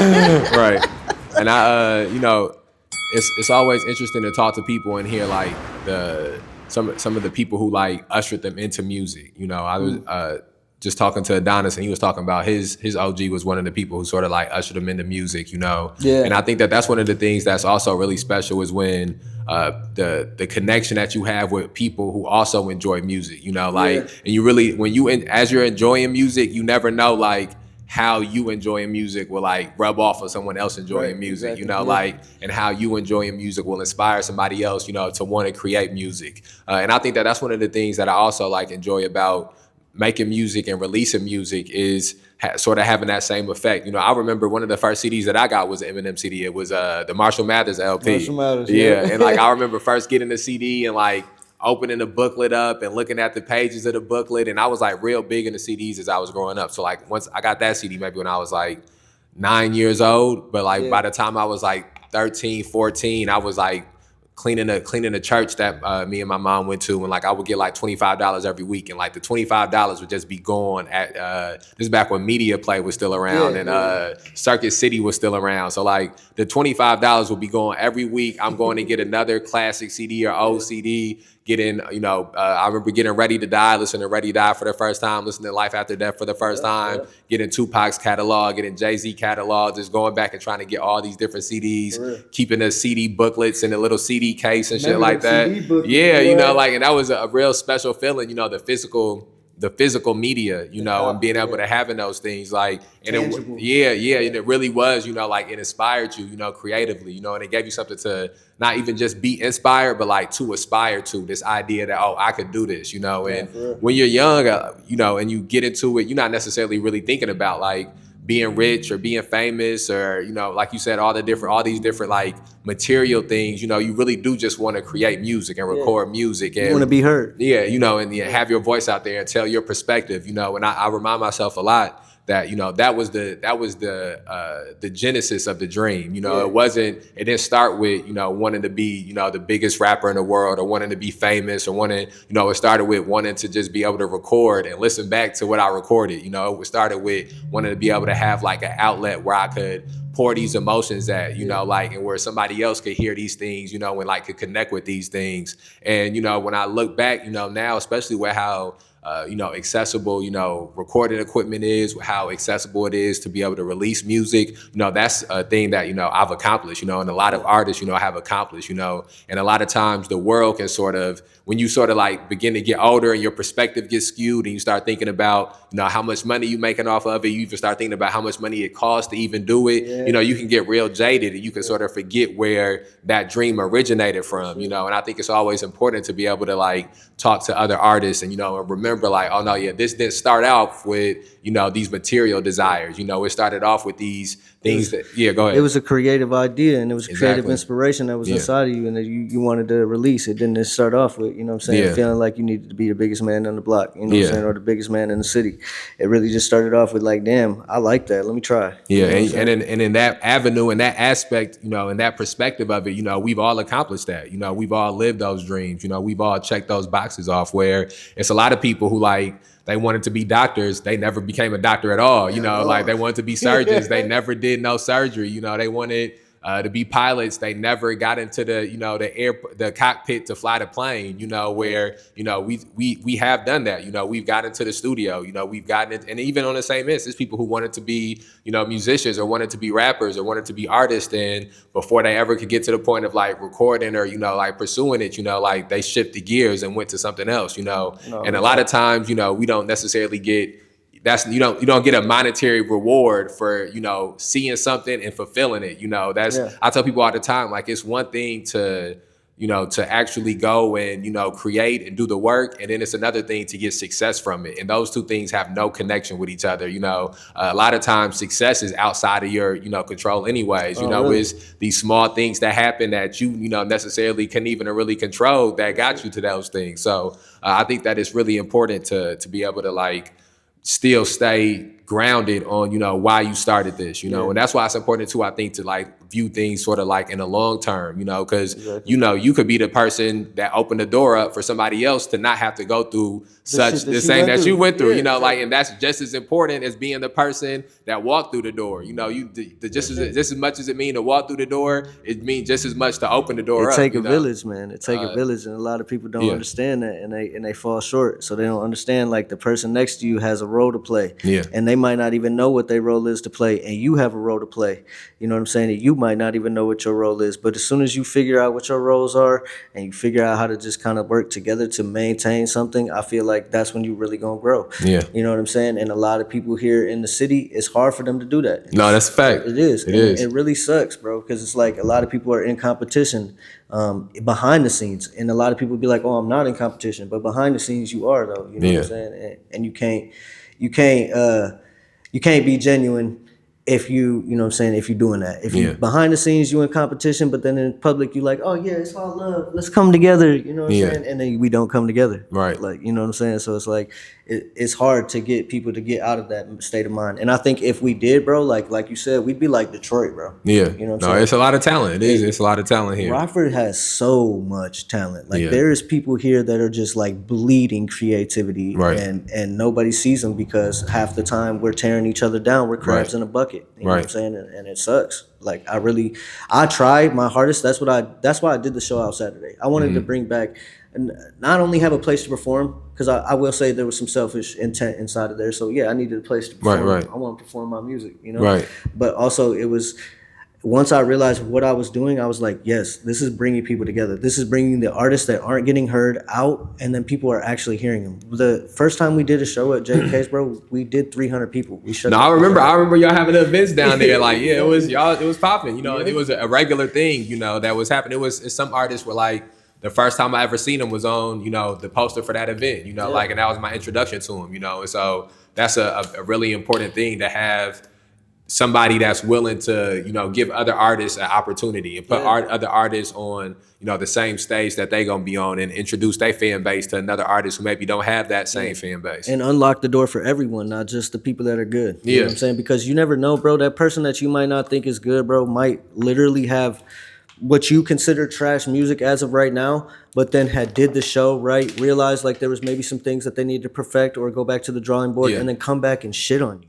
Right. And it's always interesting to talk to people and hear like some of the people who like ushered them into music. I was just talking to Adonis, and he was talking about his OG was one of the people who sort of like ushered him into music. Yeah. And I think that that's one of the things that's also really special is when the connection that you have with people who also enjoy music. And you really as you're enjoying music, you never know like how you enjoying music will like rub off of someone else enjoying music, exactly. and how you enjoying music will inspire somebody else, to want to create music. And I think that that's one of the things that I also like enjoy about making music and releasing music is sort of having that same effect. I remember one of the first CDs that I got was an Eminem CD. It was the Marshall Mathers LP. Marshall Mathers, yeah. And like I remember first getting the CD and like opening the booklet up and looking at the pages of the booklet. And I was like real big into CDs as I was growing up. So like once I got that CD, maybe when I was like 9 years old, but like by the time I was like 13, 14, I was like cleaning the church that me and my mom went to, and like I would get like $25 every week, and like the $25 would just be gone at this is back when Media Play was still around, and Circuit City was still around. So like the $25 would be gone every week. I'm going to get another classic CD or old CD. I remember getting Ready to Die, listening to Ready to Die for the first time, listening to Life After Death for the first time, getting Tupac's catalog, getting Jay-Z catalog, just going back and trying to get all these different CDs, keeping the CD booklets in a little CD case and shit like that. And that was a real special feeling, the physical media, and being able to having those things like, and and it really was, like it inspired you, creatively, and it gave you something to not even just be inspired, but like to aspire to this idea that, I could do this, and when you're young, and you get into it, you're not necessarily really thinking about like being rich or being famous or, like you said, all these different like material things, you really do just want to create music and record music. And you want to be heard. Yeah, and have your voice out there and tell your perspective, and I remind myself a lot that, that was the genesis of the dream. It didn't start with, wanting to be, the biggest rapper in the world or wanting to be famous or wanting, it started with wanting to just be able to record and listen back to what I recorded. It started with wanting to be able to have like an outlet where I could pour these emotions at, like, and where somebody else could hear these things, and like could connect with these things. And, when I look back, now, especially with how, accessible, recording equipment is, how accessible it is to be able to release music, that's a thing that, I've accomplished, and a lot of artists, have accomplished, and a lot of times the world can sort of, when you sort of like begin to get older and your perspective gets skewed and you start thinking about, how much money you making off of it, you even start thinking about how much money it costs to even do it, you can get real jaded and you can sort of forget where that dream originated from, and I think it's always important to be able to like talk to other artists and, and remember like, oh no, yeah, this didn't start out with, these material desires, it started off with these things that, go ahead. It was a creative idea and it was a creative inspiration that was inside of you and that you wanted to release. It didn't start off with, feeling like you needed to be the biggest man on the block, or the biggest man in the city. It really just started off with like, damn, I like that. Let me try. And in that avenue, in that aspect, in that perspective of it, we've all accomplished that. We've all lived those dreams. We've all checked those boxes off where it's a lot of people who like, they wanted to be doctors. They never became a doctor at all. Like they wanted to be surgeons. They never did no surgery. They wanted to be pilots. They never got into the cockpit to fly the plane, where, we have done that. We've gotten into the studio, we've gotten it. And even on the same end, there's people who wanted to be, musicians or wanted to be rappers or wanted to be artists. And before they ever could get to the point of like recording or, like pursuing it, like they shifted gears and went to something else, and a lot of times, we don't necessarily get you don't get a monetary reward for, seeing something and fulfilling it. I tell people all the time, like it's one thing to, to actually go and, create and do the work. And then it's another thing to get success from it. And those two things have no connection with each other. A lot of times success is outside of your, control anyways, really? It's these small things that happen that you, necessarily couldn't even really control that got you to those things. So I think that it's really important to be able to like, still stay grounded on, you know, why you started this, you know, and that's why it's important too, I think, to like view things sort of like in the long term, you know, because, you know, you could be the person that opened the door up for somebody else to not have to go through the same that you went through, you know, like, and that's just as important as being the person that walked through the door, you know, just as much as it means to walk through the door, it means just as much to open the door up. It take a village, man. It take a village, and a lot of people don't understand that, and they fall short. So they don't understand, like, the person next to you has a role to play, and they might not even know what their role is to play, and you have a role to play. You know what I'm saying? And you might not even know what your role is, but as soon as you figure out what your roles are, and you figure out how to just kind of work together to maintain something, I feel like that's when you really gonna grow. Yeah, you know what I'm saying? And a lot of people here in the city, it's hard for them to do that. No, that's a fact. It is. It really sucks, bro, because it's like a lot of people are in competition behind the scenes, and a lot of people be like, "Oh, I'm not in competition," but behind the scenes, you are, though. You know what I'm saying? And you can't be genuine if you know what I'm saying, if you're doing that. If you behind the scenes you in competition, but then in public you like, oh yeah, it's all love, let's come together, you know what I'm saying? And then we don't come together. Right. Like, you know what I'm saying? So it's like it's hard to get people to get out of that state of mind. And I think if we did, bro, like you said, we'd be like Detroit, bro. Yeah. You know what I'm saying? It's a lot of talent. It's a lot of talent here. Rockford has so much talent. Like there is people here that are just like bleeding creativity, and nobody sees them because half the time we're tearing each other down. We're crabs in a bucket. You know what I'm saying? And it sucks. Like I tried my hardest. That's why I did the show out Saturday. I wanted to bring back and not only have a place to perform, because I will say there was some selfish intent inside of there. So yeah, I needed a place to perform. I want to perform my music, you know? But also it was, once I realized what I was doing, I was like, yes, this is bringing people together. This is bringing the artists that aren't getting heard out, and then people are actually hearing them. The first time we did a show at JK's, bro, we did 300 people. We shut. No, I remember y'all having events down there. Like, it was popping. You know, it was a regular thing. You know, that was happening. Some artists were like, the first time I ever seen him was on, you know, the poster for that event. You know, like, and that was my introduction to him. You know, and so that's a really important thing to have. Somebody that's willing to, you know, give other artists an opportunity and put other artists on, you know, the same stage that they gonna be on, and introduce their fan base to another artist who maybe don't have that same fan base. And unlock the door for everyone, not just the people that are good. You know what I'm saying? Because you never know, bro, that person that you might not think is good, bro, might literally have what you consider trash music as of right now, but then did the show right, realized like there was maybe some things that they need to perfect or go back to the drawing board, and then come back and shit on you.